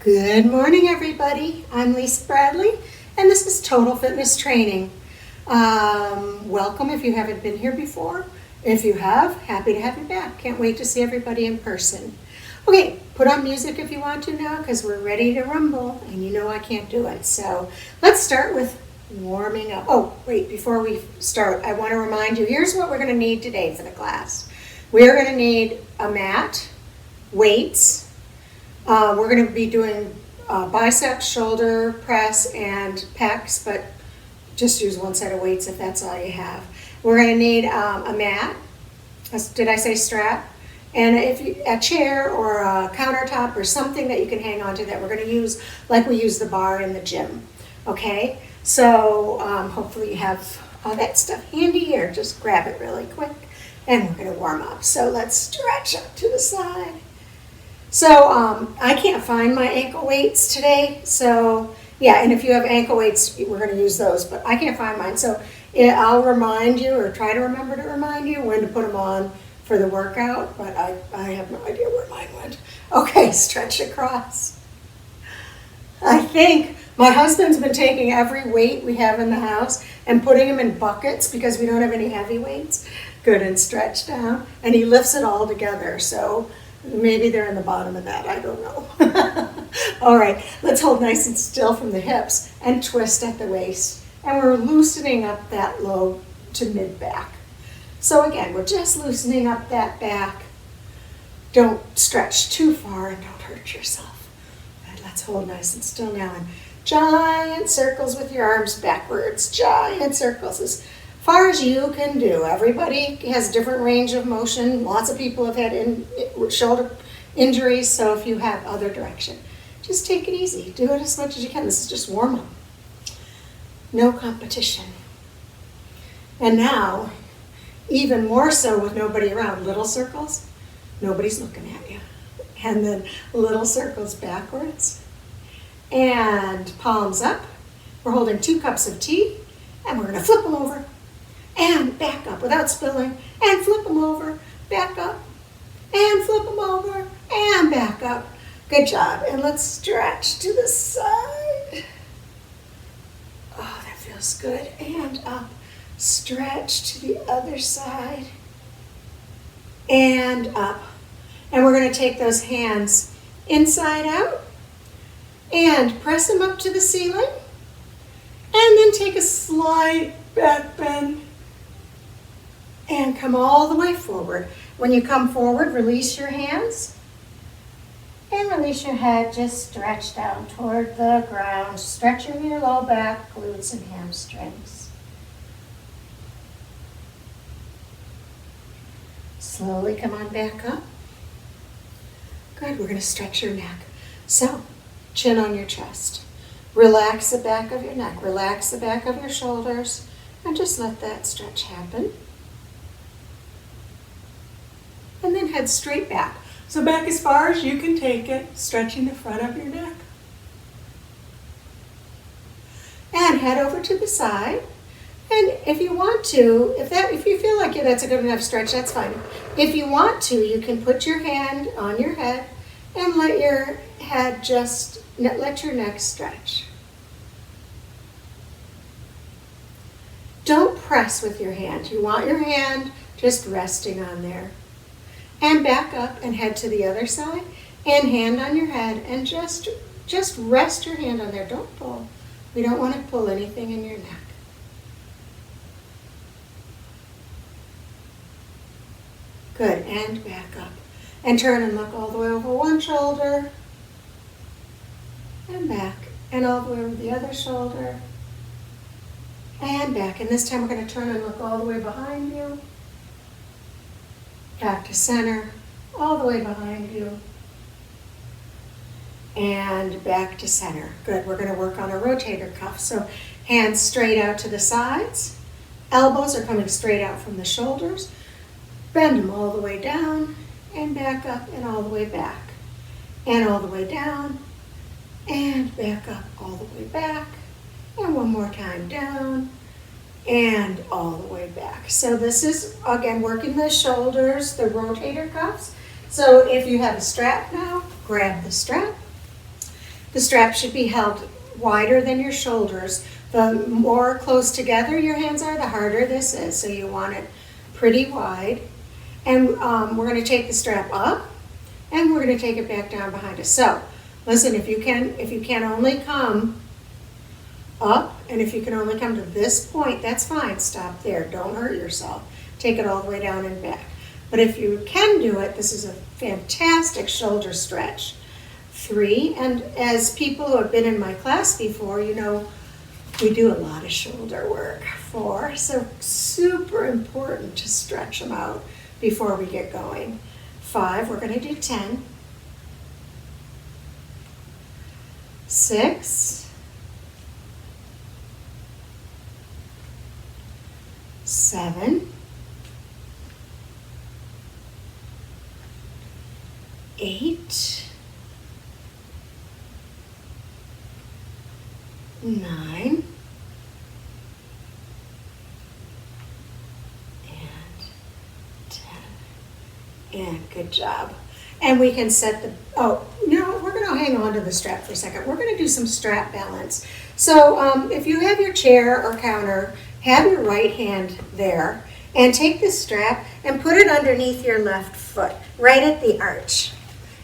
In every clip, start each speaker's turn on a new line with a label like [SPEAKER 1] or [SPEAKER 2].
[SPEAKER 1] Good morning, everybody. I'm Lisa Bradley, and this is Total Fitness Training. Welcome if you haven't been here before. If you have, happy to have you back. Can't wait to see everybody in person. Okay, put on music if you want to now, because we're ready to rumble, and you know I can't do it. So let's start with warming up. Oh, wait, before we start, I want to remind you, here's what we're going to need today for the class. We are going to need a mat, weights. We're going to be doing biceps, shoulder press, and pecs, but just use one set of weights if that's all you have. We're going to need a mat. Did I say strap? And a chair or a countertop or something that you can hang on to that we're going to use like we use the bar in the gym. Okay? So hopefully you have all that stuff handy here. Just grab it really quick and we're going to warm up. So let's stretch up to the side. So I can't find my ankle weights today, so yeah, and if you have ankle weights, we're going to use those, but I can't find mine. So I'll remind you, or try to remember to remind you when to put them on for the workout, but I have no idea where mine went. Okay, stretch across. I think my husband's been taking every weight we have in the house and putting them in buckets because we don't have any heavy weights. Good, and stretch down, and he lifts it all together, so maybe they're in the bottom of that, I don't know. All right, let's hold nice and still from the hips and twist at the waist. And we're loosening up that low to mid back. So again, we're just loosening up that back. Don't stretch too far and don't hurt yourself. Right, let's hold nice and still now. And giant circles with your arms backwards. Giant circles as far as you can do. Everybody has different range of motion. Lots of people have had shoulder injuries, so if you have other direction, just take it easy. Do it as much as you can. This is just warm up. No competition. And now, even more so with nobody around, little circles, nobody's looking at you. And then little circles backwards. And palms up. We're holding 2 cups of tea, and we're going to flip them over. And back up without spilling, and flip them over, back up, and flip them over, and back up. Good job. And let's stretch to the side. Oh, that feels good. And up. Stretch to the other side. And up. And we're going to take those hands inside out and press them up to the ceiling. And then take a slight back bend. And come all the way forward. When you come forward, release your hands. And release your head, just stretch down toward the ground, stretching your low back, glutes, and hamstrings. Slowly come on back up. Good, we're going to stretch your neck. So, chin on your chest. Relax the back of your neck, relax the back of your shoulders, and just let that stretch happen. And then head straight back. So back as far as you can take it, stretching the front of your neck. And head over to the side. And if you want to, if you feel like that's a good enough stretch, that's fine. If you want to, you can put your hand on your head and let your head let your neck stretch. Don't press with your hand. You want your hand just resting on there. And back up and head to the other side and hand on your head and just rest your hand on there. Don't pull. We don't want to pull anything in your neck. Good, and back up. And turn and look all the way over one shoulder and back and all the way over the other shoulder and back. And this time we're going to turn and look all the way behind you. Back to center, all the way behind you, and back to center. Good, we're going to work on a rotator cuff. So hands straight out to the sides, elbows are coming straight out from the shoulders, bend them all the way down, and back up, and all the way back, and all the way down, and back up, all the way back, and one more time down, and all the way back. So this is, again, working the shoulders, the rotator cuffs. So if you have a strap now, grab the strap. The strap should be held wider than your shoulders. The more close together your hands are, the harder this is. So you want it pretty wide. And we're going to take the strap up, and we're going to take it back down behind us. So listen, if you can only come up, and if you can only come to this point, that's fine. Stop there. Don't hurt yourself. Take it all the way down and back. But if you can do it, this is a fantastic shoulder stretch. 3, and as people who have been in my class before, you know, we do a lot of shoulder work. 4, so super important to stretch them out before we get going. 5, we're going to do 10. 6, 7, 8, 9, and 10. And good job. And we can set the, we're going to hang on to the strap for a second. We're going to do some strap balance. So if you have your chair or counter, have your right hand there and take the strap and put it underneath your left foot, right at the arch.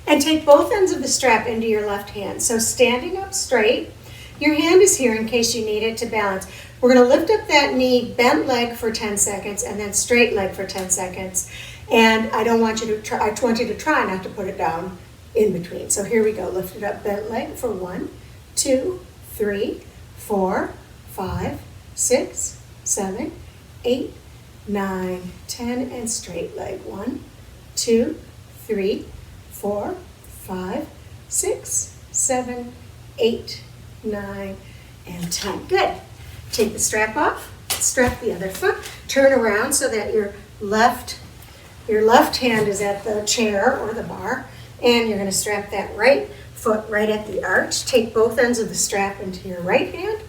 [SPEAKER 1] And take both ends of the strap into your left hand. So standing up straight, your hand is here in case you need it to balance. We're going to lift up that knee, bent leg for 10 seconds, and then straight leg for 10 seconds. And I want you to try not to put it down in between. So here we go. Lift it up, bent leg for 1, 2, 3, 4, 5, 6, 7, 8, 9, 10, and straight leg. 1, 2, 3, 4, 5, 6, 7, 8, 9, and 10. Good. Take the strap off, strap the other foot, turn around so that your left hand is at the chair or the bar, and you're going to strap that right foot right at the arch. Take both ends of the strap into your right hand.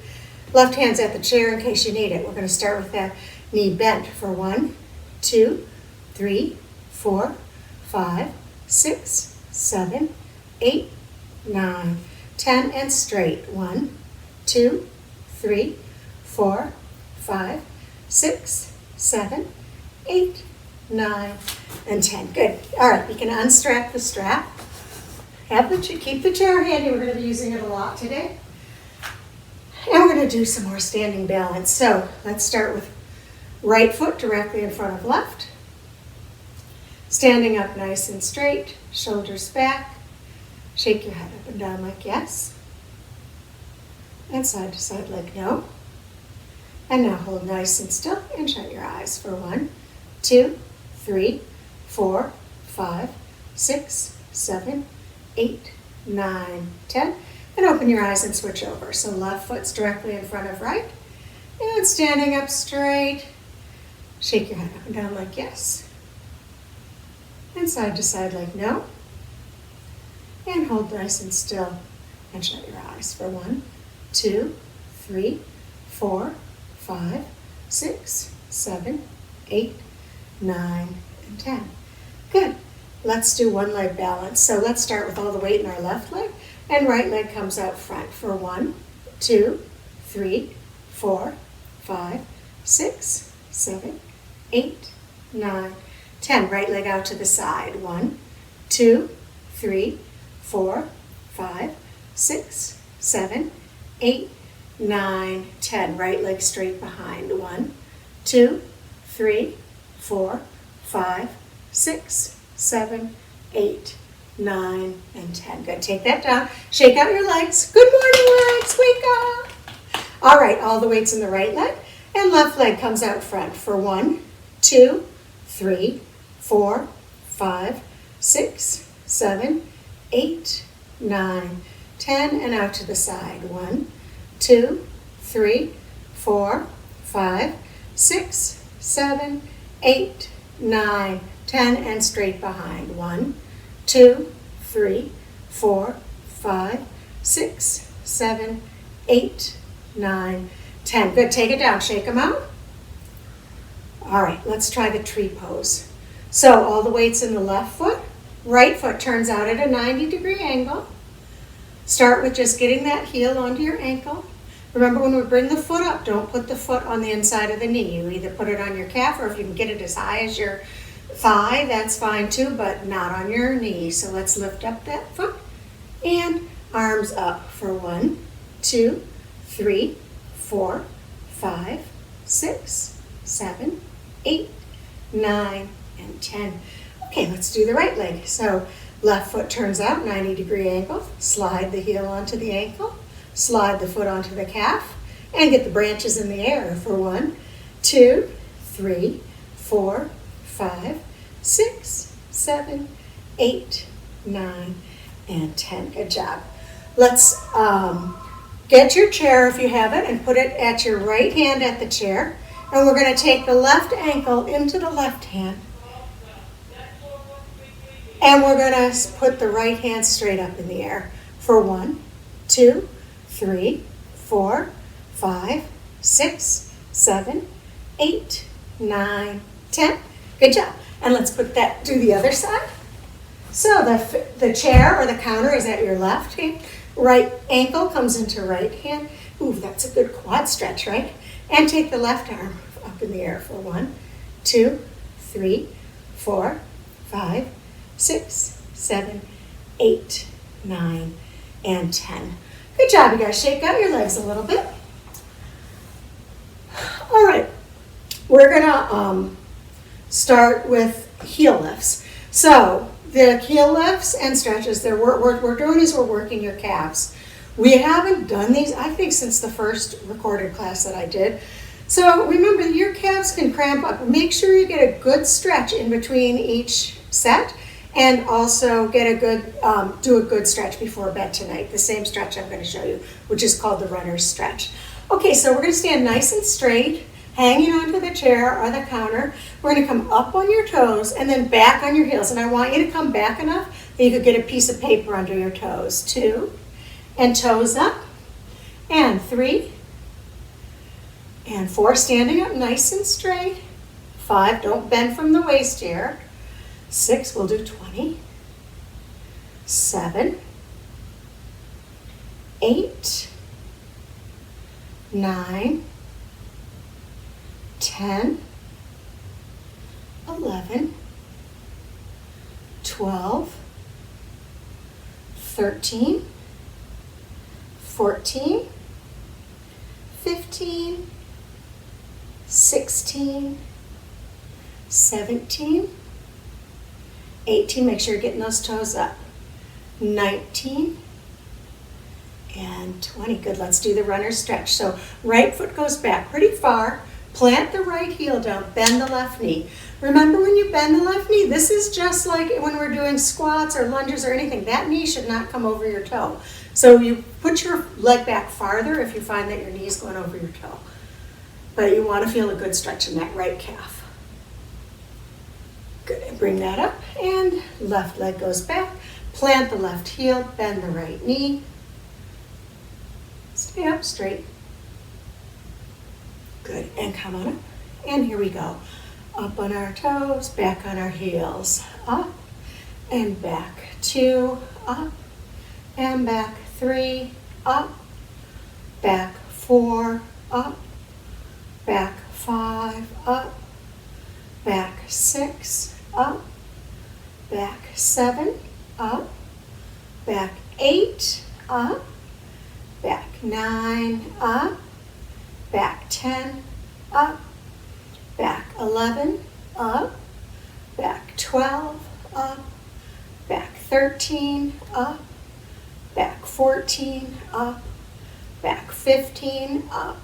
[SPEAKER 1] Left hand's at the chair in case you need it. We're going to start with that knee bent for 1, 2, 3, 4, 5, 6, 7, 8, 9, 10, and straight. 1, 2, 3, 4, 5, 6, 7, 8, 9, and 10. Good. All right, you can unstrap the strap. Keep the chair handy. We're going to be using it a lot today. And we're going to do some more standing balance. So let's start with right foot directly in front of left. Standing up nice and straight, shoulders back. Shake your head up and down like yes. And side to side like no. And now hold nice and still and shut your eyes for 1, 2, 3, 4, 5, 6, 7, 8, 9, 10. And open your eyes and switch over. So left foot's directly in front of right. And standing up straight. Shake your head up and down like yes. And side to side like no. And hold nice and still and shut your eyes for 1, 2, 3, 4, 5, 6, 7, 8, 9, and 10. Good. Let's do one leg balance. So let's start with all the weight in our left leg, and right leg comes out front for 1, 2, 3, 4, 5, 6, 7, 8, 9, 10. Right leg out to the side. 1, 2, 3, 4, 5, 6, 7, 8, 9, 10. Right leg straight behind. 1, 2, 3, 4, 5, 6, 7, 8, 9, and 10. Good. Take that down. Shake out your legs. Good morning, legs. Wake up. All right. All the weight's in the right leg, and left leg comes out front for 1, 2, 3, 4, 5, 6, 7, 8, 9, 10, and out to the side. 1, 2, 3, 4, 5, 6, 7, 8, 9, 10, and straight behind. 1, 2, 3, 4, 5, 6, 7, 8, 9, 10. Good. Take it down. Shake them out. All right. Let's try the tree pose. So all the weight's in the left foot. Right foot turns out at a 90-degree angle. Start with just getting that heel onto your ankle. Remember, when we bring the foot up, don't put the foot on the inside of the knee. You either put it on your calf, or if you can get it as high as your thigh, that's fine too, but not on your knee. So let's lift up that foot and arms up for 1, 2, 3, 4, 5, 6, 7, 8, 9, and 10. Okay, let's do the right leg. So left foot turns out, 90-degree angle. Slide the heel onto the ankle. Slide the foot onto the calf. And get the branches in the air for 1, 2, 3, 4, 5, 6, 7, 8, 9, and 10. Good job. Let's get your chair if you have it and put it at your right hand at the chair. And we're going to take the left ankle into the left hand. And we're going to put the right hand straight up in the air for 1, 2, 3, 4, 5, 6, 7, 8, 9, 10. Good job. And let's put that to the other side. So the chair or the counter is at your left hand. Right ankle comes into right hand. Ooh, that's a good quad stretch, right? And take the left arm up in the air for 1, 2, 3, 4, 5, 6, 7, 8, 9, and 10. Good job, you guys. Shake out your legs a little bit. All right, we're gonna start with heel lifts. So the heel lifts and stretches, what we're doing is we're working your calves. We haven't done these, I think, since the first recorded class that I did. So remember, your calves can cramp up. Make sure you get a good stretch in between each set, and also get a good, do a good stretch before bed tonight. The same stretch I'm going to show you, which is called the runner's stretch. Okay, so we're going to stand nice and straight, hanging onto the chair or the counter. We're going to come up on your toes and then back on your heels. And I want you to come back enough that you could get a piece of paper under your toes. 2, and toes up, and 3, and 4, standing up nice and straight. 5, don't bend from the waist here. 6, we'll do 20. 7, 8, 9, 10, 11, 12, 13, 14, 15, 16, 17, 18, make sure you're getting those toes up, 19, and 20. Good, let's do the runner's stretch. So right foot goes back pretty far, plant the right heel down, bend the left knee. Remember, when you bend the left knee, this is just like when we're doing squats or lunges or anything. That knee should not come over your toe. So you put your leg back farther if you find that your knee is going over your toe. But you want to feel a good stretch in that right calf. Good, and bring that up, and left leg goes back. Plant the left heel, bend the right knee. Stay up straight. Good, and come on up. And here we go. Up on our toes, back on our heels. Up and back. 2, up and back. 3, up, back. 4, up, back. 5, up, back. 6, up, back. 7, up, back. 8, up, back. 9, up, back. 10, up, back. 11, up, back. 12, up, back. 13, up, back. 14, up, back. 15, up,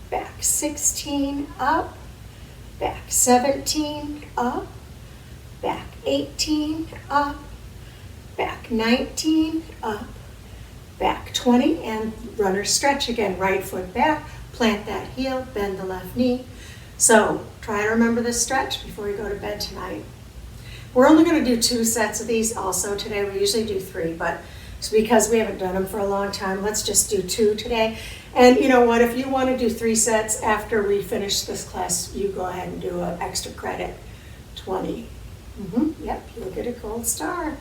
[SPEAKER 1] back. 16, up, back. 17, up, back. 18, up, back. 19, up, back. 20, and runner stretch again. Right foot back, plant that heel, bend the left knee. So try to remember this stretch before you go to bed tonight. We're only going to do 2 sets of these also today. We usually do 3, but it's because we haven't done them for a long time. Let's just do 2 today. And you know what? If you want to do 3 sets after we finish this class, you go ahead and do an extra credit, 20. Yep, you'll get a gold star.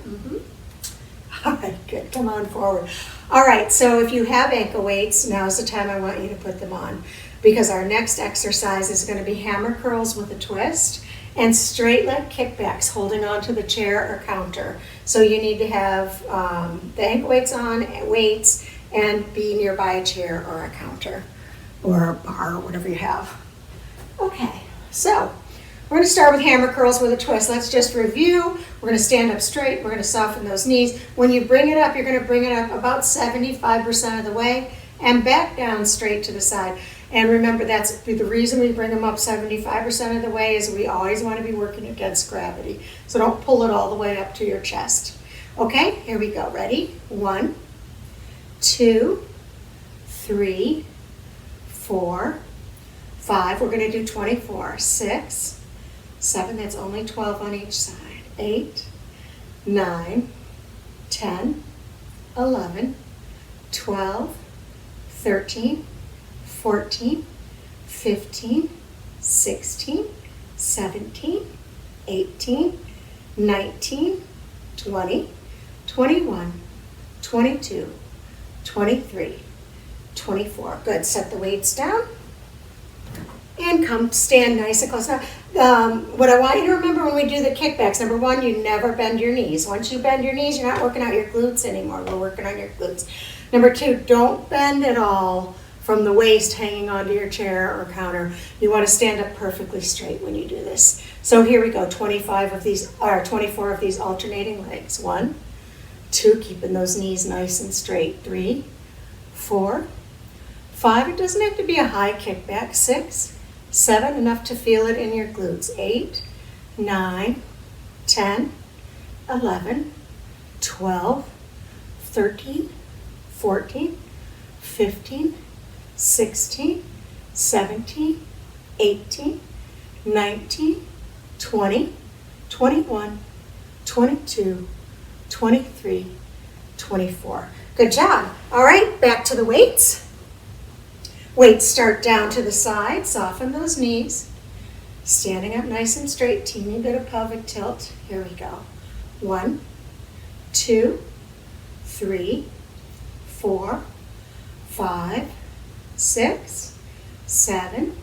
[SPEAKER 1] All right, good. Come on forward. All right, so if you have ankle weights, now's the time I want you to put them on, because our next exercise is going to be hammer curls with a twist and straight leg kickbacks, holding on to the chair or counter. So you need to have the ankle weights on, weights, and be nearby a chair or a counter or a bar or whatever you have. Okay, so we're going to start with hammer curls with a twist. Let's just review. We're going to stand up straight. We're going to soften those knees. When you bring it up, you're going to bring it up about 75% of the way and back down straight to the side. And remember, that's the reason we bring them up 75% of the way is we always want to be working against gravity. So don't pull it all the way up to your chest. Okay, here we go. Ready? 1, 2, 3, 4, 5. We're going to do 24. 6, 7. That's only 12 on each side. 8, 9, 10, 11, 12, 13, 14, 15, 16, 17, 18, 19, 20, 21, 22, 23, 24. Good. Set the weights down and come stand nice and close. Now, what I want you to remember when we do the kickbacks, number one, you never bend your knees. Once you bend your knees, you're not working out your glutes anymore. We're working on your glutes. Number two, don't bend at all from the waist hanging onto your chair or counter. You want to stand up perfectly straight when you do this. So here we go, 24 of these alternating legs. 1, 2, keeping those knees nice and straight. 3, 4, 5. It doesn't have to be a high kickback. 6, 7, enough to feel it in your glutes. 8, 9, 10, 11, 12, 13, 14, 15, 16, 17, 18, 19, 20, 21, 22, 23, 24. Good job. All right, back to the weights. Weights start down to the side. Soften those knees. Standing up nice and straight. Teeny bit of pelvic tilt. Here we go. 1, 2, 3, 4, 5, 6, 7,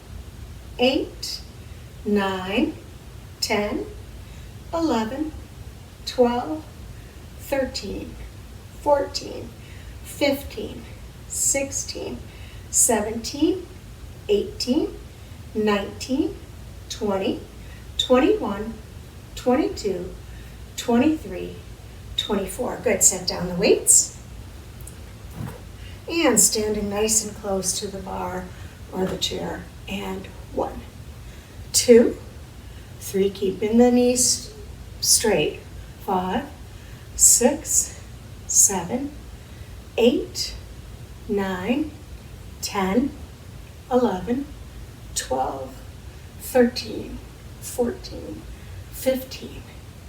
[SPEAKER 1] 8, 9, 10, 11, 12, 13, 14, 15, 16, 17, 18, 19, 20, 21, 22, 23, 24. Good. Set down the weights. And standing nice and close to the bar or the chair. And 1, 2, 3, keeping the knees straight. 5, 6, 7, 8, 9, 10, 11, 12, 13, 14, 15,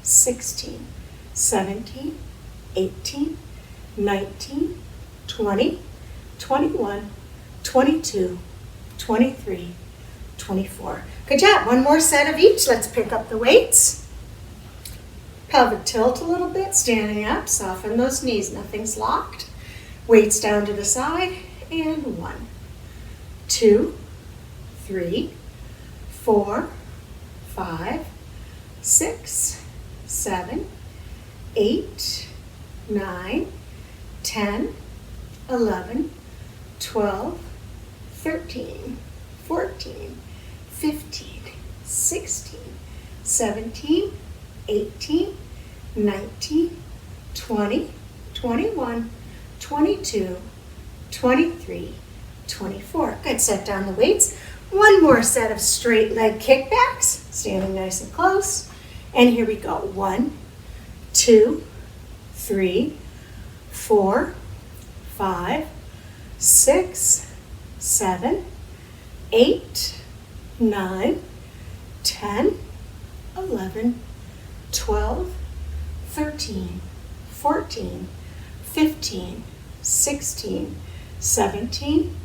[SPEAKER 1] 16, 17, 18, 19, 20, 21, 22, 23, 24. Good job. One more set of each. Let's pick up the weights. Pelvic tilt a little bit, standing up, soften those knees, nothing's locked. Weights down to the side, and 1, 2, 3, 4, 5, 6, 7, 8, 9, 10, 11, 12, 13, 14, 15, 16, 17, 18, 19, 20, 21, 22, 23, 24. Good. Set down the weights. One more set of straight leg kickbacks, standing nice and close. And here we go. 1, 2, 3, 4, 5, 6, 7, 8, 9, 10, 11, 12, 13, 14, 15, 16, 17,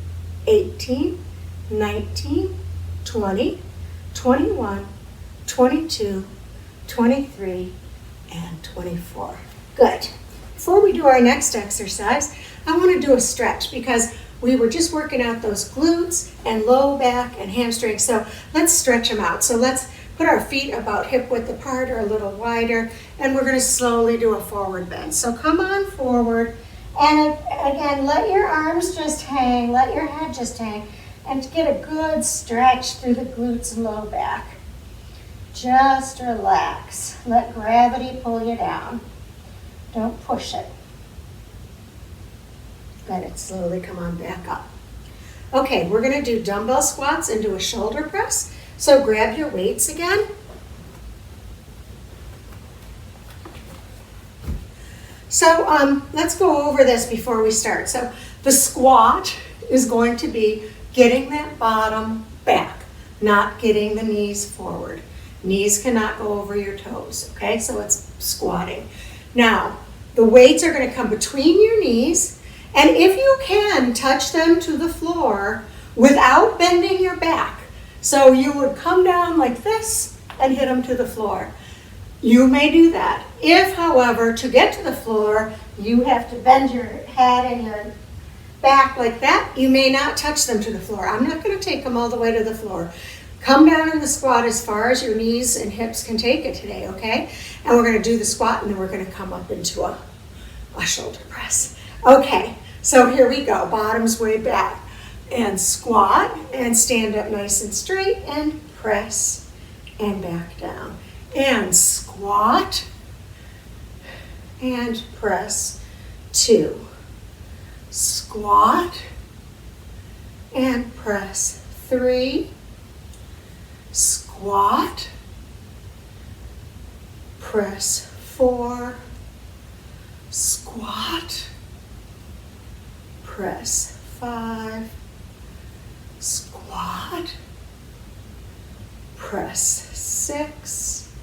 [SPEAKER 1] 18, 19, 20, 21, 22, 23, and 24. Good. before we do our next exercise, I want to do a stretch because we were just working out those glutes and low back and hamstrings. So let's stretch them out. So let's put our feet about hip width apart or a little wider, and we're going to slowly do a forward bend. So come on forward, and again, let your arms just hang, let your head just hang, and get a good stretch through the glutes and low back. Just relax. Let gravity pull you down. Don't push it. Let it slowly come on back up. Okay, we're going to do dumbbell squats and do a shoulder press. So grab your weights again. So let's go over this before we start. So the squat is going to be getting that bottom back, not getting the knees forward. Knees cannot go over your toes, okay? So it's squatting. Now, the weights are going to come between your knees, and if you can, touch them to the floor without bending your back. So you would come down like this and hit them to the floor. You may do that. If, however, to get to the floor, you have to bend your head and your back like that, you may not touch them to the floor. I'm not going to take them all the way to the floor. Come down in the squat as far as your knees and hips can take it today, okay? And we're going to do the squat, and then we're going to come up into a shoulder press. Okay, so here we go. Bottom's way back. And squat, and stand up nice and straight, and press, and back down. And squat, and press, 2. Squat, and press, 3. Squat, press, 4. Squat, press, 5. Squat, press, 6.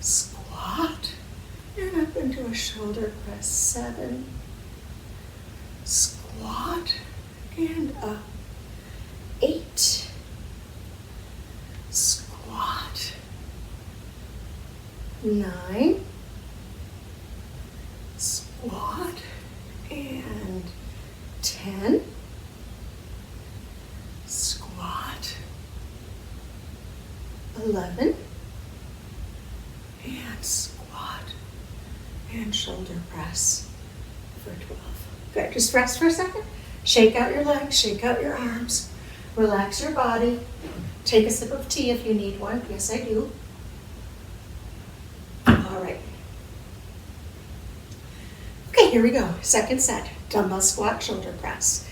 [SPEAKER 1] Squat, and up into a shoulder press, 7. Squat, and up, 8. Squat, 9. Squat, and 10. Squat, 11. And squat, and shoulder press for 12. Good, just rest for a second. Shake out your legs, shake out your arms. Relax your body. Take a sip of tea if you need one. Yes, I do. All right. Okay, here we go. Second set. Dumbbell squat, shoulder press.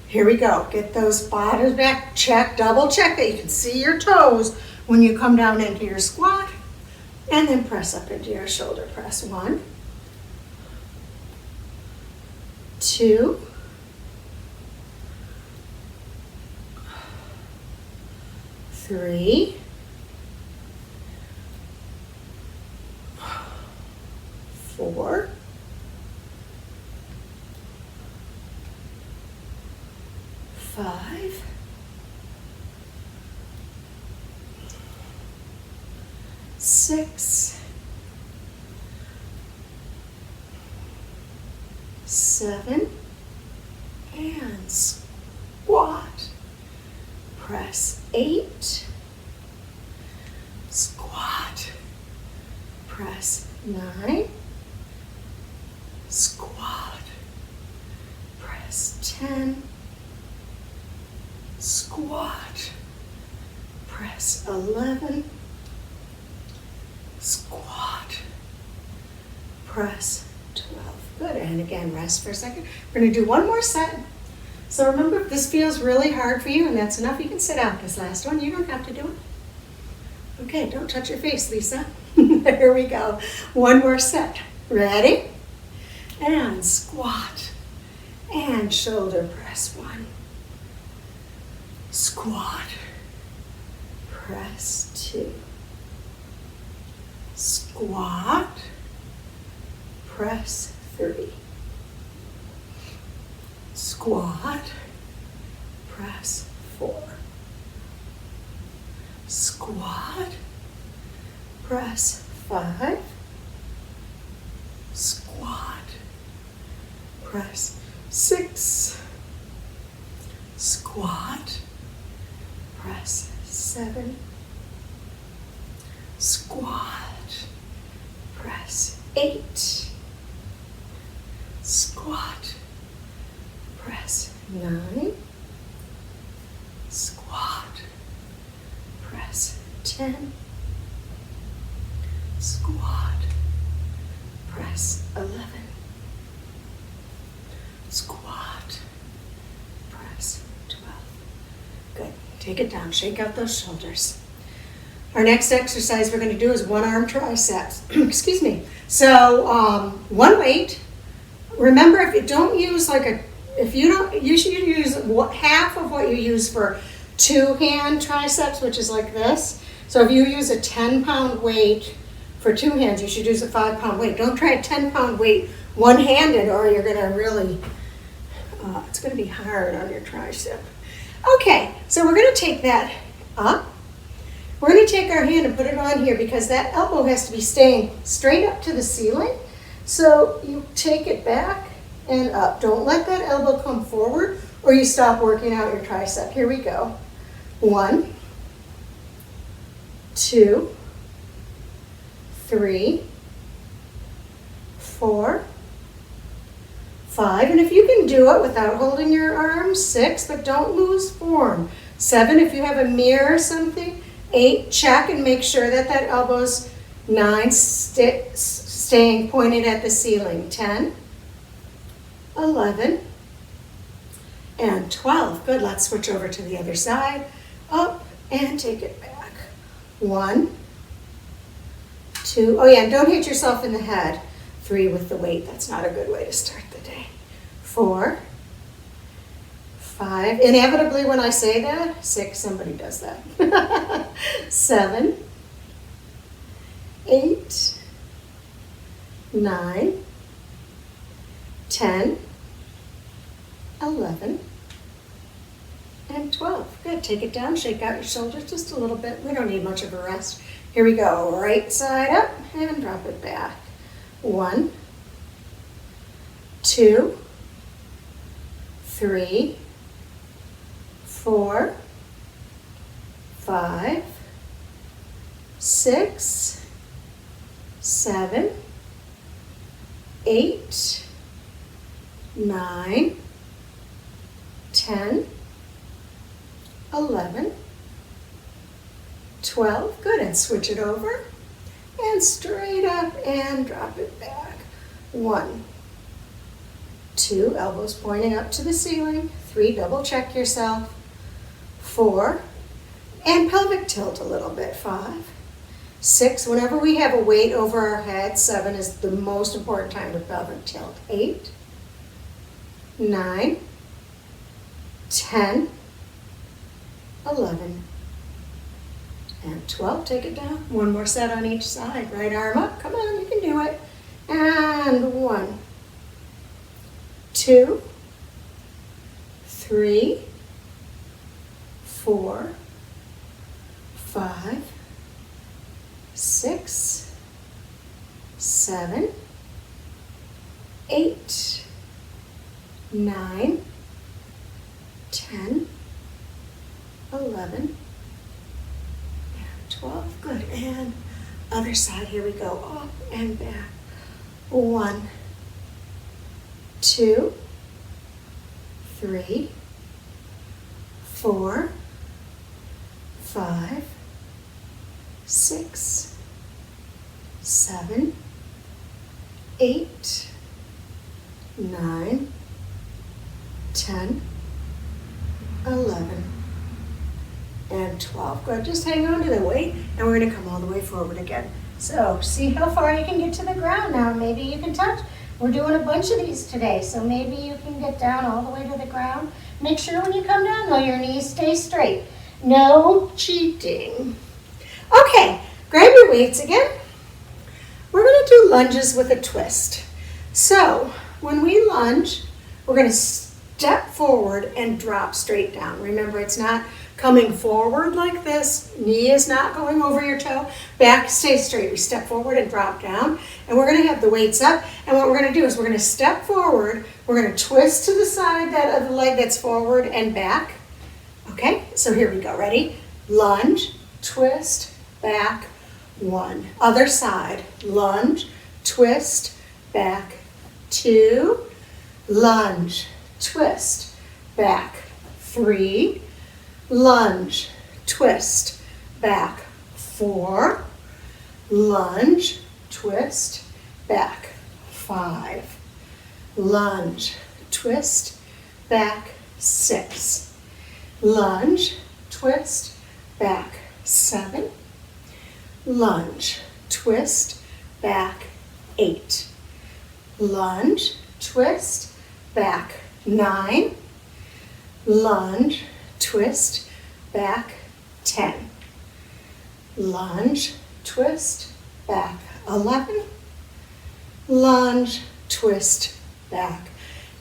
[SPEAKER 1] Here we go. Get those bottoms back. Check, double check that you can see your toes when you come down into your squat. And then press up into your shoulder press. 1, 2, 3, 4, 5, 6, 7, and squat. Press 8, squat. Press 9, squat. Press 10, squat. Press 11, squat. Press 12. Good, and again, rest for a second. We're going to do one more set. So remember, if this feels really hard for you, and that's enough, you can sit out this last one. You don't have to do it. Okay, don't touch your face, Lisa. There we go. One more set. Ready? And squat. And shoulder press. 1. Squat. Press 2. Squat. Press 3. Squat, press 4. Squat, press 5. Squat, press, 6, squat, press, 7, squat, press, 8, squat, press, 9, squat, press, 10, squat, press, 11, squat, press, 12. Good. Take it down, shake out those shoulders. Our next exercise we're going to do is one arm triceps. Excuse me. So one weight. Remember, if you don't use you should use half of what you use for 2-hand triceps, which is like this. So if you use a 10-pound weight for 2 hands, you should use a 5-pound weight. Don't try a 10-pound weight one-handed, or you're going to really, it's going to be hard on your tricep. Okay, so we're going to take that up. We're going to take our hand and put it on here because that elbow has to be staying straight up to the ceiling. So you take it back and up. Don't let that elbow come forward or you stop working out your tricep. Here we go. 1, 2, 3, 4, 5. And if you can do it without holding your arms, 6, but don't lose form. 7, if you have a mirror or something. 8, check and make sure that that elbow's 9, staying pointed at the ceiling. 10, 11, and 12. Good, let's switch over to the other side. Up and take it back. 1, 2, oh yeah, and don't hit yourself in the head. 3 with the weight, that's not a good way to start the day. 4, 5, inevitably when I say that, 6, somebody does that. 7, 8, 9, 10, 11, and 12. Good, take it down, shake out your shoulders just a little bit. We don't need much of a rest. Here we go, right side up and drop it back. 1, 2, 3, 4, 5, 6, 7, 8, 9, 10, 11, 12. Good, and switch it over. And straight up and drop it back. 1, 2, elbows pointing up to the ceiling. 3, double check yourself. 4, and pelvic tilt a little bit. 5, 6, whenever we have a weight over our head, 7 is the most important time with pelvic tilt. 8, 9, 10, 11, and 12. Take it down. One more set on each side. Right arm up. Come on, you can do it. And 1, 2, 3, 4, 5, 6, 7, 8, 9, 10, 11, 12. Good. And other side. Here we go. Up and back. 1, 2, 3, 4, 5, 6, 7, 8, 9, 10, 11, and 12. Good, just hang on to the weight and we're gonna come all the way forward again. So see how far you can get to the ground now. Maybe you can touch. We're doing a bunch of these today, so maybe you can get down all the way to the ground. Make sure when you come down though, your knees stay straight. No cheating. Okay, grab your weights again. We're gonna do lunges with a twist. So when we lunge, we're gonna step forward and drop straight down. Remember, it's not coming forward like this. Knee is not going over your toe. Back stays straight. We step forward and drop down. And we're going to have the weights up. And what we're going to do is we're going to step forward. We're going to twist to the side of the leg that's forward and back. Okay, so here we go. Ready? Lunge, twist, back, 1. Other side. Lunge, twist, back, 2. Lunge, twist, back, 3. Lunge, twist, back, 4. Lunge, twist, back, 5. Lunge, twist, back, 6. Lunge, twist, back, 7. Lunge, twist, back, 8. Lunge, twist, back, 9. Lunge, twist, back, 10. Lunge, twist, back, 11. Lunge, twist, back,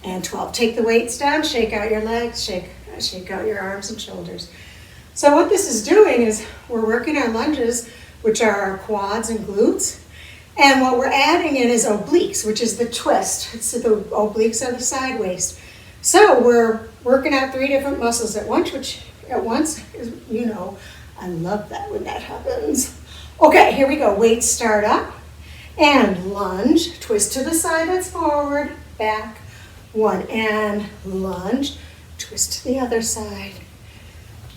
[SPEAKER 1] and 12. Take the weights down, shake out your legs, shake out your arms and shoulders. So what this is doing is we're working our lunges, which are our quads and glutes. And what we're adding in is obliques, which is the twist. So the obliques are the side waist. So we're working out 3 different muscles at once, which at once is, you know, I love that when that happens. Okay, here we go. Weights start up. And lunge, twist to the side that's forward, back, 1. And lunge, twist to the other side,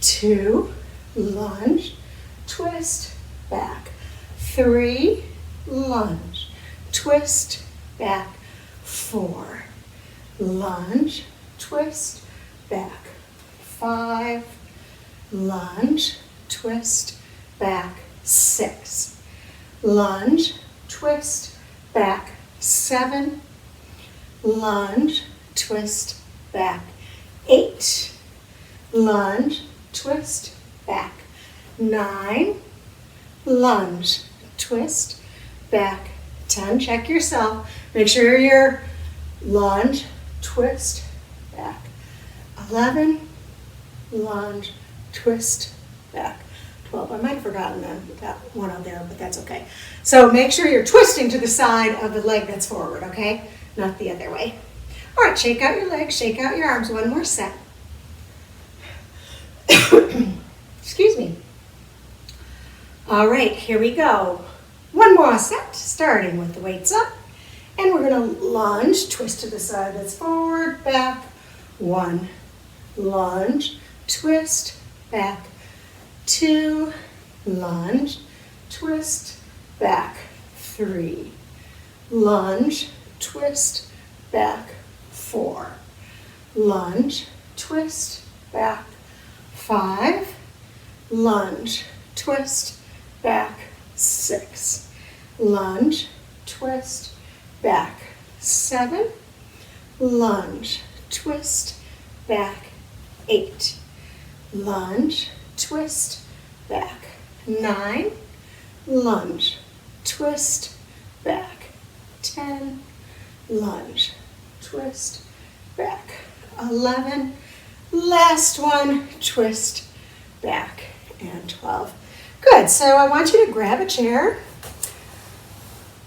[SPEAKER 1] 2. Lunge, twist, back, 3. Lunge, twist, back, 4. Lunge, twist, back, 5. Lunge, twist, back, 6. Lunge, twist, back, 7. Lunge, twist, back, 8. Lunge, twist, back, 9. Lunge, twist, back, 10. Check yourself. Make sure your lunge, twist, back, 11. Lunge, twist, back, 12. I might have forgotten that one out there, but that's okay. So make sure you're twisting to the side of the leg that's forward, okay? Not the other way. All right, shake out your legs, shake out your arms. One more set. Excuse me. All right, here we go. One more set, starting with the weights up. And we're going to lunge, twist to the side that's forward, back, 1. Lunge, twist, back, 2. Lunge, twist, back, 3. Lunge, twist, back, 4. Lunge, twist, back, 5. Lunge, twist, back, 6. Lunge, twist, back, 7. Lunge, twist, back, 8. Lunge, twist, back, 9. Lunge, twist, back, 10. Lunge, twist, back, 11. Last one, twist, back, and 12. Good, so I want you to grab a chair.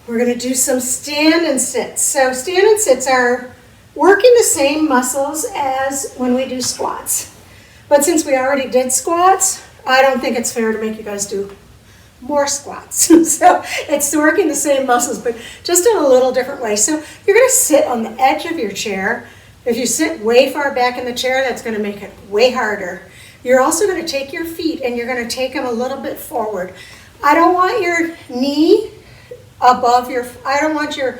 [SPEAKER 1] We're going to do some stand and sits. So stand and sits are working the same muscles as when we do squats. But since we already did squats, I don't think it's fair to make you guys do more squats. So it's working the same muscles, but just in a little different way. So you're going to sit on the edge of your chair. If you sit way far back in the chair, that's going to make it way harder. You're also going to take your feet and you're going to take them a little bit forward. I don't want your knee above your, I don't want your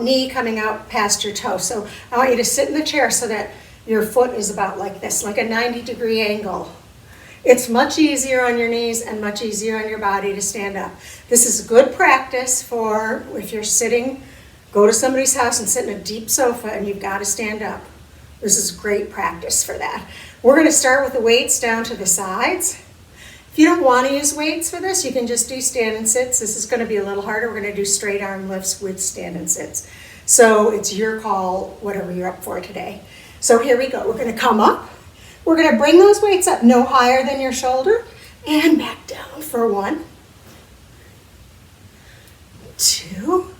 [SPEAKER 1] knee coming out past your toe. So I want you to sit in the chair so that your foot is about like this, like a 90-degree angle. It's much easier on your knees and much easier on your body to stand up. This is good practice for if you're sitting, go to somebody's house and sit in a deep sofa and you've got to stand up. This is great practice for that. We're going to start with the weights down to the sides. If you don't want to use weights for this, you can just do stand and sits. This is going to be a little harder. We're going to do straight arm lifts with stand and sits. So it's your call, whatever you're up for today. So here we go. We're going to come up. We're gonna bring those weights up no higher than your shoulder and back down for 1, 2,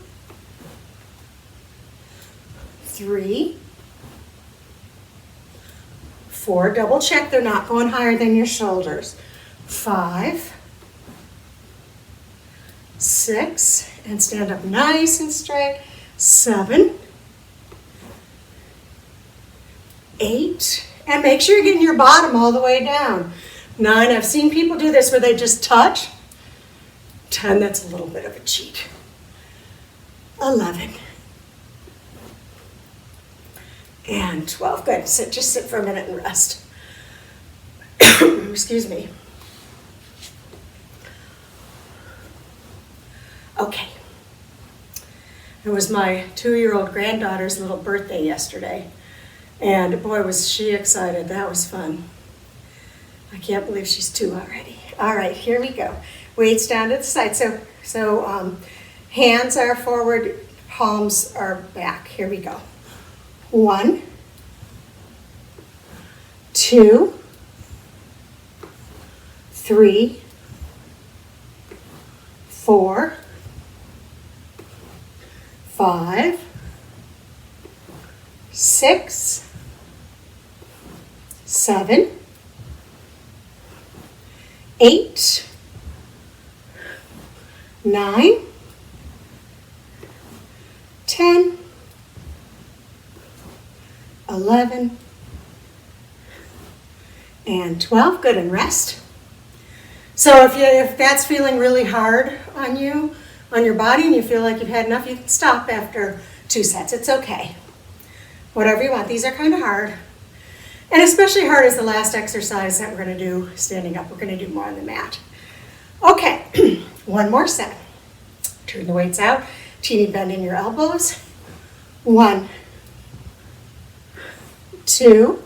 [SPEAKER 1] 3, 4, double check they're not going higher than your shoulders. 5, 6, and stand up nice and straight. 7, 8, and make sure you're getting your bottom all the way down. 9, I've seen people do this where they just touch. 10, that's a little bit of a cheat. 11, and 12, good. Just sit for a minute and rest. Excuse me. Okay. It was my 2-year-old granddaughter's little birthday yesterday. And boy, was she excited. That was fun. I can't believe she's 2 already. All right, here we go. Weights down to the side. So hands are forward, palms are back. Here we go. 1, 2, 3, 4, 5, 6, 7, 8, 9, 10, 11, and 12. Good, and rest. So if that's feeling really hard on you, on your body, and you feel like you've had enough, you can stop after 2 sets. It's okay. Whatever you want. These are kind of hard. And especially hard is the last exercise that we're going to do standing up. We're going to do more on the mat. Okay, one more set. Turn the weights out. Teeny bend in your elbows. 1, 2,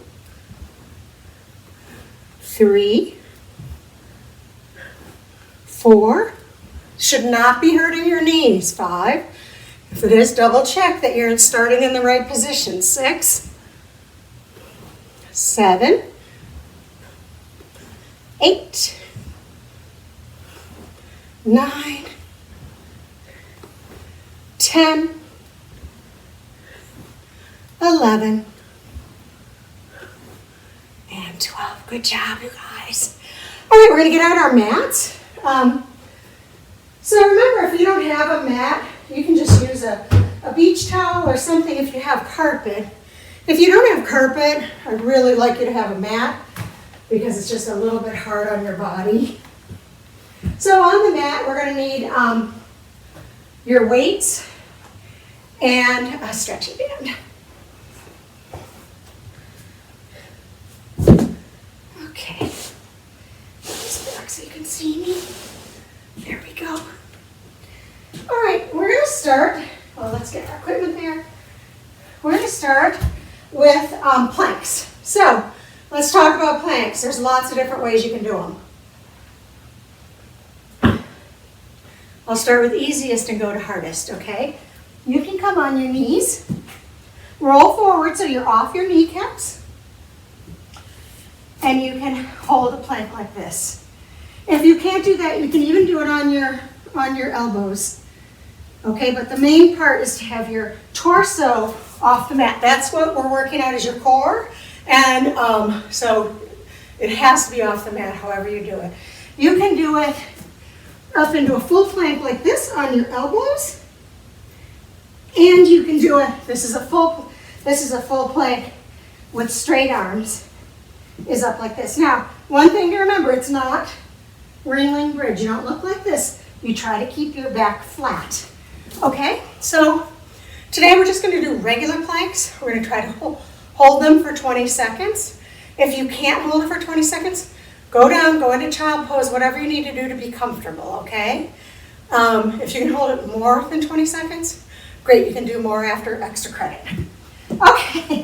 [SPEAKER 1] 3, 4. Should not be hurting your knees. 5. If it is, double check that you're starting in the right position. 6, 7, 8, 9, 10, 11, and 12. Good job, you guys. All right, we're going to get out our mats. So remember, if you don't have a mat, you can just use a beach towel or something if you have carpet. If you don't have carpet, I'd really like you to have a mat because it's just a little bit hard on your body. So on the mat, we're going to need your weights and a stretchy band. Okay. Just back so you can see me. There we go. All right, we're going to start. Well, let's get our equipment there. We're going to start with planks. So let's talk about planks. There's lots of different ways you can do them. I'll start with easiest and go to hardest, okay? You can come on your knees, roll forward so you're off your kneecaps, and you can hold a plank like this. If you can't do that, you can even do it on your elbows. Okay, but the main part is to have your torso off the mat. That's what we're working on, is your core. And so it has to be off the mat, however you do it. You can do it up into a full plank like this on your elbows. And you can do it, this is a full plank with straight arms, is up like this. Now, one thing to remember, it's not Ringling Bridge. You don't look like this. You try to keep your back flat. Okay, so today we're just going to do regular planks. We're going to try to hold them for 20 seconds. If you can't hold it for 20 seconds, go down, go into child pose, whatever you need to do to be comfortable, okay? If you can hold it more than 20 seconds, great, you can do more after extra credit. Okay,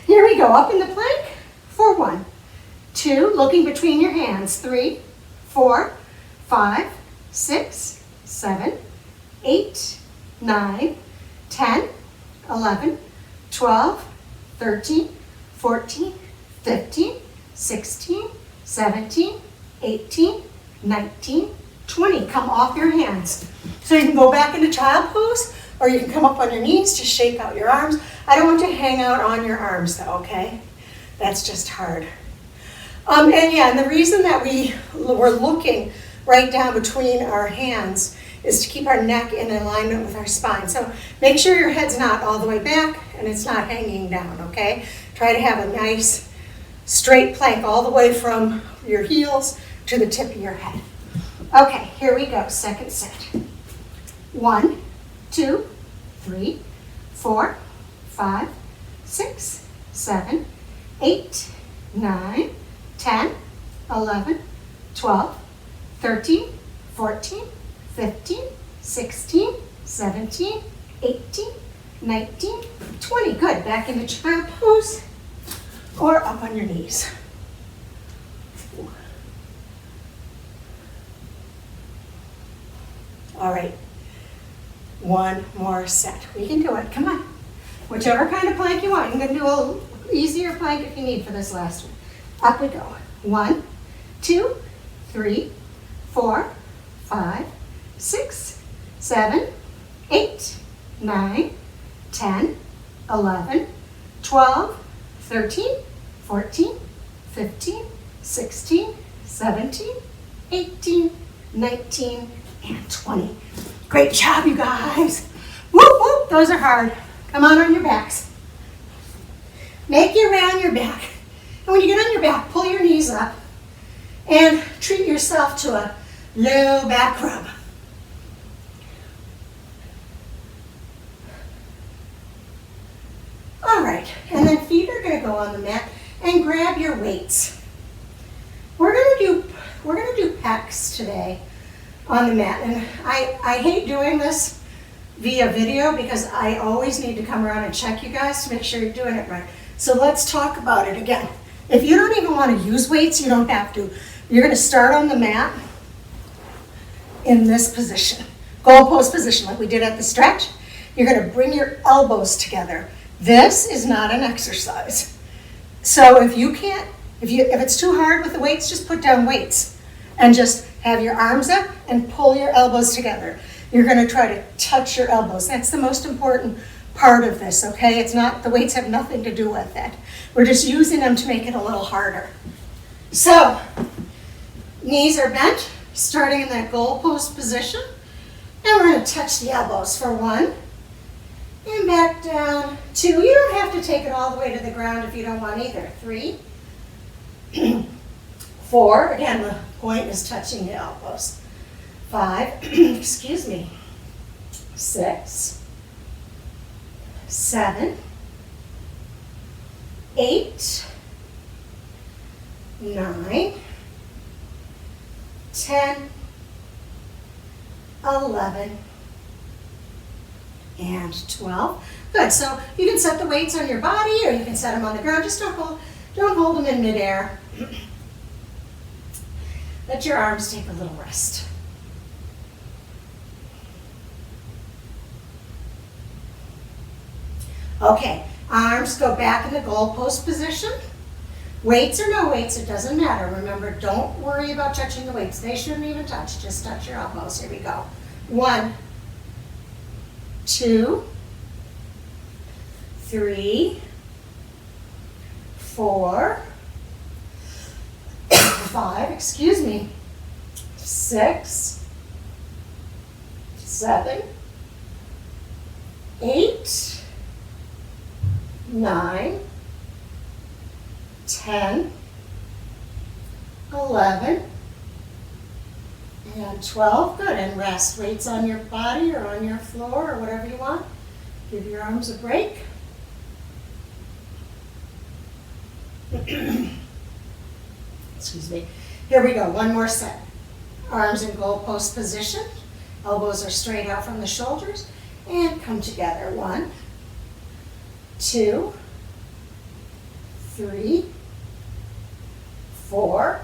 [SPEAKER 1] here we go, up in the plank for 1, 2, looking between your hands, 3, 4, 5, 6, 7, 8, 9, 10, 11, 12, 13, 14, 15, 16, 17, 18, 19, 20. Come off your hands. So you can go back into child pose, or you can come up on your knees, just shake out your arms. I don't want you to hang out on your arms though, okay? That's just hard. And the reason that we're looking right down between our hands is to keep our neck in alignment with our spine. So make sure your head's not all the way back and it's not hanging down, okay? Try to have a nice straight plank all the way from your heels to the tip of your head. Okay, here we go, second set. 1, 2, 3, 4, 5, 6, 7, 8, 9, 10, 11, 12, 13, 14, 15, 16, 17, 18, 19, 20. Good, back into child pose or up on your knees. All right, one more set. We can do it, come on. Whichever kind of plank you want. I'm gonna do a easier plank if you need for this last one. Up we go. 1, 2, 3, 4, 5, 6, 7, 8, 9, 10, 11, 12, 13, 14, 15, 16, 17, 18, 19, and 20. Great job, you guys. Whoop, whoop, those are hard. Come on your backs. Make your way on your back. And when you get on your back, pull your knees up and treat yourself to a low back rub. All right, and then feet are gonna go on the mat and grab your weights. We're gonna do pecs today on the mat, and I hate doing this via video because I always need to come around and check you guys to make sure you're doing it right. So let's talk about it again. If you don't even want to use weights, you don't have to. You're going to start on the mat in this position, goal pose position like we did at the stretch. You're going to bring your elbows together. This is not an exercise. So if it's too hard with the weights, just put down weights and just have your arms up and pull your elbows together. You're going to try to touch your elbows. That's the most important part of this, okay? It's not, the weights have nothing to do with it. We're just using them to make it a little harder. So, knees are bent, starting in that goal post position. And we're going to touch the elbows for 1, and back down 2. You don't have to take it all the way to the ground if you don't want either. 3, 4, again, the point is touching the elbows. 5, excuse me, 6, 7, 8, 9, 10, 11, and 12. Good, so you can set the weights on your body or you can set them on the ground. Just don't hold them in midair. Let your arms take a little rest. Okay, arms go back in the goal post position. Weights or no weights, it doesn't matter. Remember, don't worry about touching the weights. They shouldn't even touch, just touch your elbows. Here we go. 1, 2, 3, 4, 5, excuse me, 6, 7, 8, 9, 10, 11, and 12. Good, and rest. Weights on your body or on your floor or whatever you want. Give your arms a break. Excuse me. Here we go, one more set. Arms in goal post position. Elbows are straight out from the shoulders. And come together. 1, 2, 3, 4,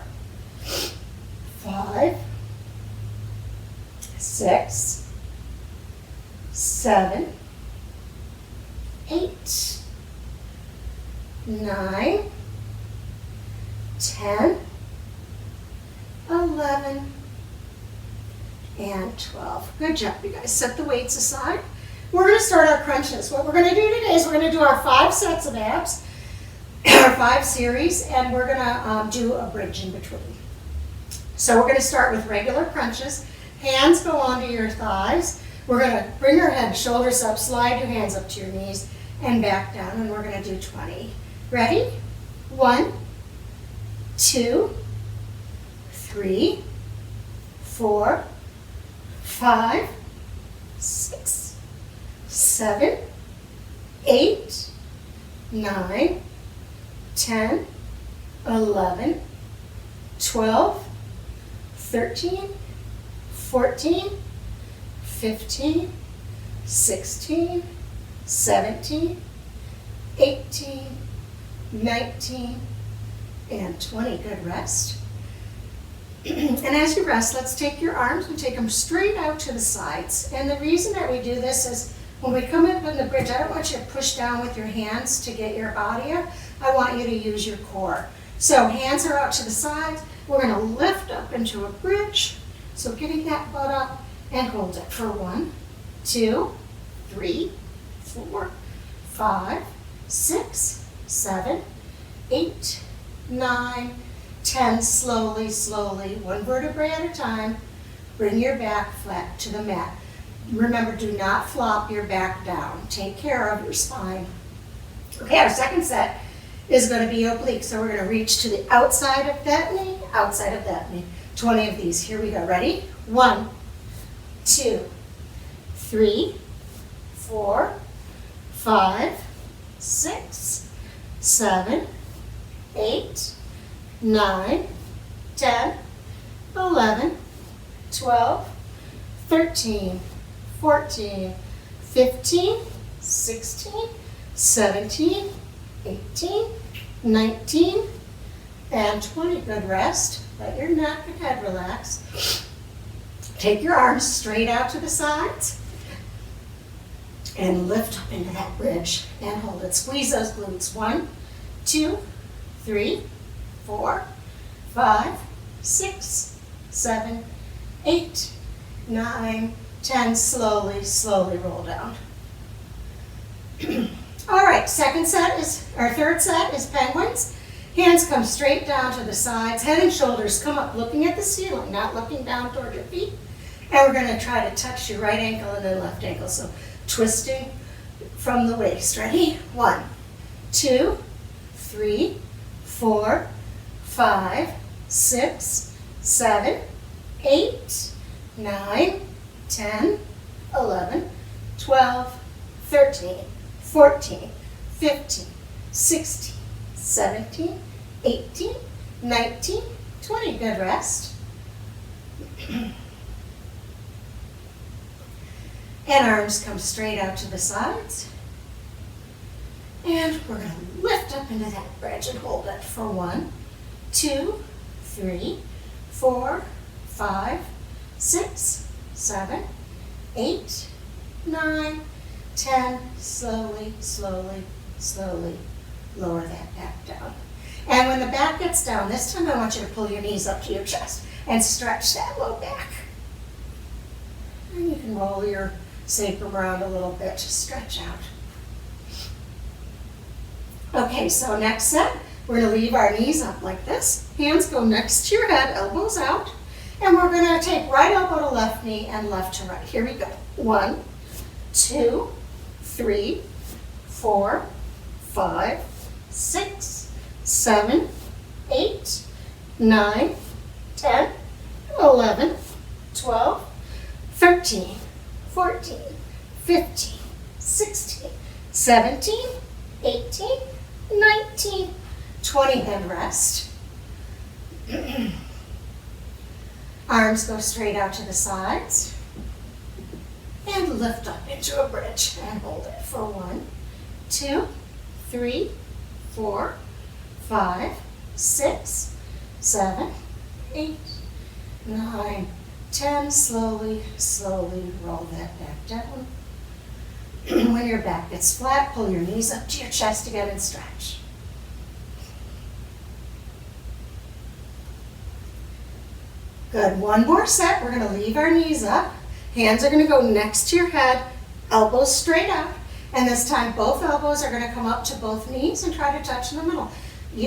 [SPEAKER 1] 5, 6, 7, 8, 9, 10, 11, and 12. Good job, you guys. Set the weights aside. We're going to start our crunches. What we're going to do today is we're going to do our 5 sets of abs, our 5 series, and we're going to do a bridge in between. So we're going to start with regular crunches. Hands go onto your thighs. We're going to bring your head, shoulders up, slide your hands up to your knees, and back down, and we're going to do 20. Ready? 1, 2, 3, 4, 5, 6, 7, 8, 9, 10, 11, 12, 13, 14, 15, 16, 17, 18, 19, and 20. Good rest. And as you rest, let's take your arms and take them straight out to the sides. And the reason that we do this is when we come up in the bridge, I don't want you to push down with your hands to get your body up. I want you to use your core. So hands are out to the sides. We're going to lift up into a bridge. So getting that butt up and hold it for 1, 2, 3, 4, 5, 6, 7, 8, 9, 10. Slowly, slowly, one vertebrae at a time. Bring your back flat to the mat. Remember, do not flop your back down. Take care of your spine. Okay, our second set is going to be oblique. So we're going to reach to the outside of that knee, outside of that knee. 20 of these. Here we go. Ready? 1, 2, 3, 4, 5, 6, 7, 8, 9, 10, 11, 12, 13, 14, 15, 16, 17, 18, 19, and 20. Good rest. Let your neck and head relax. Take your arms straight out to the sides and lift up into that bridge and hold it. Squeeze those glutes. 1, 2, 3, 4, 5, 6, 7, 8, 9, 10. Slowly, slowly roll down. All right, third set is penguins. Hands come straight down to the sides. Head and shoulders come up looking at the ceiling, not looking down toward your feet. And we're going to try to touch your right ankle and then left ankle. So twisting from the waist. Ready? 1, 2, 3, 4, 5, 6, 7, 8, 9, 10, 11, 12, 13, 14, 15, 16, 17, 18, 19, 20. Good rest. And arms come straight out to the sides. And we're going to lift up into that bridge and hold it for 1, 2, 3, 4, 5, 6, 7, 8, 9, 10. Slowly, slowly, slowly lower that back down. And when the back gets down, this time I want you to pull your knees up to your chest and stretch that low back. And you can roll your sacrum around a little bit to stretch out. Okay, so next set, we're going to leave our knees up like this. Hands go next to your head, elbows out. And we're going to take right elbow to left knee and left to right. Here we go. 1, 2, 3, 4, 5, 6, 7, 8, 9, 10, 11, 12, 13, 14, 15, 16, 17, 18, 19, 20, and rest. Arms go straight out to the sides. And lift up into a bridge and hold it for 1, 2, 3, 4, 5, 6, 7, 8, 9, 10. Slowly, slowly roll that back down. When your back gets flat, pull your knees up to your chest again and stretch. Good, one more set. We're gonna leave our knees up. Hands are gonna go next to your head, elbows straight up. And this time both elbows are gonna come up to both knees and try to touch in the middle.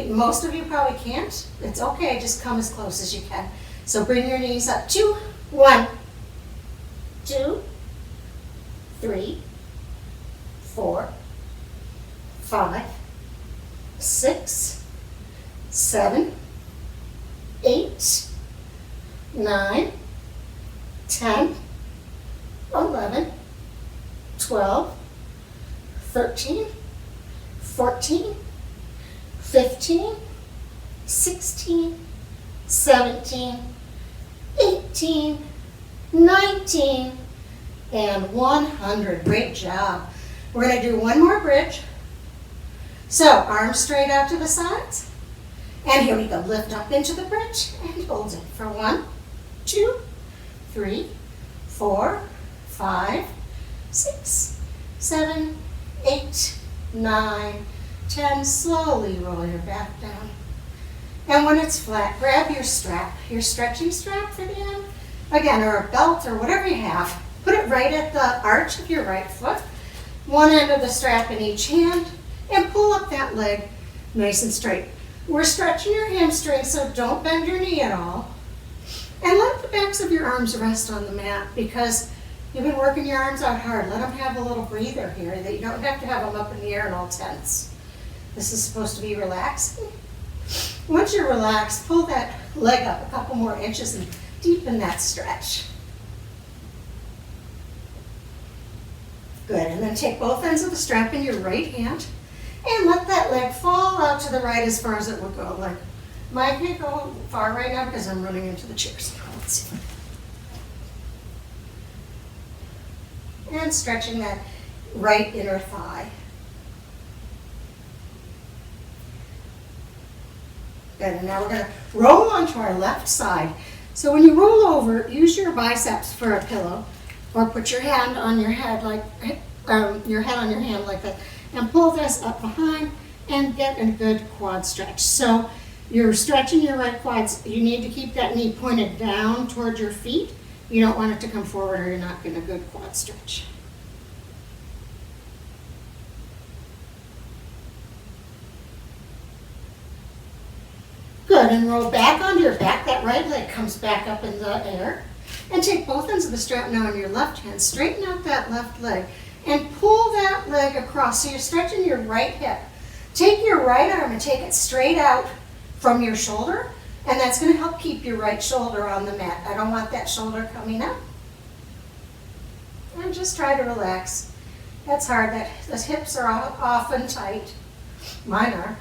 [SPEAKER 1] Most of you probably can't. It's okay, just come as close as you can. So bring your knees up. 2, 1, 2, 3, 4, 5, 6, 7, 8, 9, 10, 11, 12, 13, 14, 15, 16, 17, 18, 19, and 100. Great job. We're going to do one more bridge. So arms straight out to the sides. And here we go. Lift up into the bridge and hold it for 1, 2, 3, 4, 5, 6, 7, 8, 9, 10. Slowly roll your back down. And when it's flat, grab your strap, your stretching strap for the end. Again, or a belt or whatever you have. Put it right at the arch of your right foot. One end of the strap in each hand. And pull up that leg nice and straight. We're stretching your hamstrings, so don't bend your knee at all. And let the backs of your arms rest on the mat because you've been working your arms out hard. Let them have a little breather here. That you don't have to have them up in the air and all tense. This is supposed to be relaxing. Once you're relaxed, pull that leg up a couple more inches and deepen that stretch. Good, and then take both ends of the strap in your right hand and let that leg fall out to the right as far as it would go. Like, mine can't go far right now because I'm running into the chairs. Let's see. And stretching that right inner thigh. Good, and now we're going to roll onto our left side. So when you roll over, use your biceps for a pillow, or put your hand on your head like your head on your hand like that, and pull this up behind and get a good quad stretch. So you're stretching your right quads. You need to keep that knee pointed down toward your feet. You don't want it to come forward or you're not getting a good quad stretch. Good, and roll back onto your back. That right leg comes back up in the air. And take both ends of the strap now in your left hand. Straighten out that left leg and pull that leg across. So you're stretching your right hip. Take your right arm and take it straight out from your shoulder, and that's going to help keep your right shoulder on the mat. I don't want that shoulder coming up. And just try to relax. That's hard. The hips are often tight. Mine are.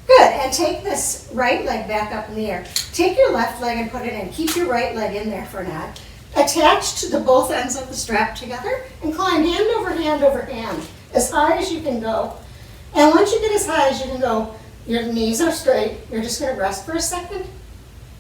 [SPEAKER 1] Good, and take this right leg back up in the air. Take your left leg and put it in. Keep your right leg in there for now. Attach to the both ends of the strap together and climb hand over hand as high as you can go. And once you get as high as you can go, your knees are straight. You're just going to rest for a second,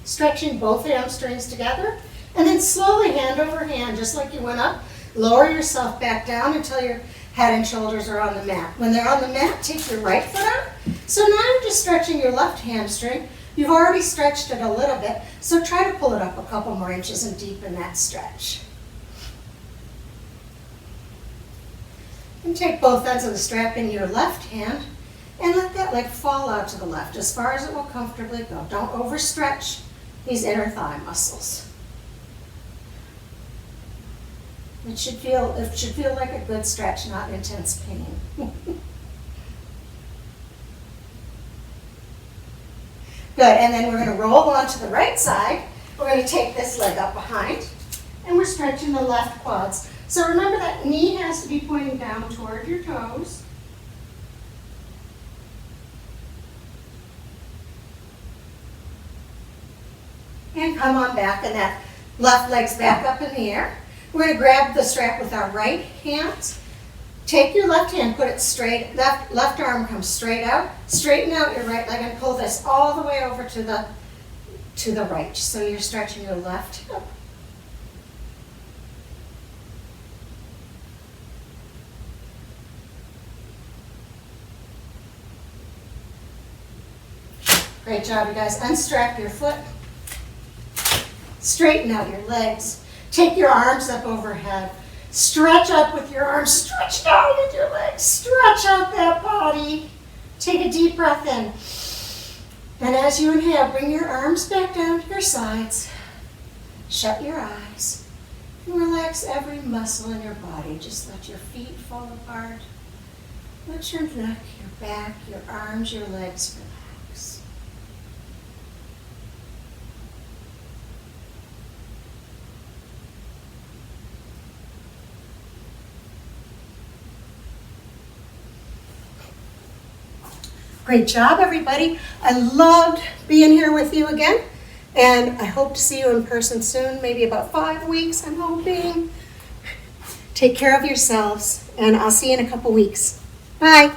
[SPEAKER 1] stretching both hamstrings together, and then slowly hand over hand, just like you went up, lower yourself back down until your head and shoulders are on the mat. When they're on the mat, take your right foot out. So now you're just stretching your left hamstring. You've already stretched it a little bit, so try to pull it up a couple more inches and deepen that stretch. And take both ends of the strap in your left hand and let that leg fall out to the left as far as it will comfortably go. Don't overstretch these inner thigh muscles. It should feel like a good stretch, not intense pain. Good, and then we're going to roll onto the right side. We're going to take this leg up behind, and we're stretching the left quads. So remember that knee has to be pointing down toward your toes. And come on back, and that left leg's back up in the air. We're going to grab the strap with our right hand. Take your left hand, put it straight, left arm comes straight out, straighten out your right leg and pull this all the way over to the right. So you're stretching your left hip. Great job, you guys. Unstrap your foot. Straighten out your legs. Take your arms up overhead. Stretch up with your arms. Stretch down with your legs. Stretch out that body. Take a deep breath in. And as you inhale, bring your arms back down to your sides. Shut your eyes. And relax every muscle in your body. Just let your feet fall apart. Let your neck, your back, your arms, your legs relax. Great job, everybody. I loved being here with you again, and I hope to see you in person soon, maybe about 5 weeks, I'm hoping. Take care of yourselves, and I'll see you in a couple weeks. Bye.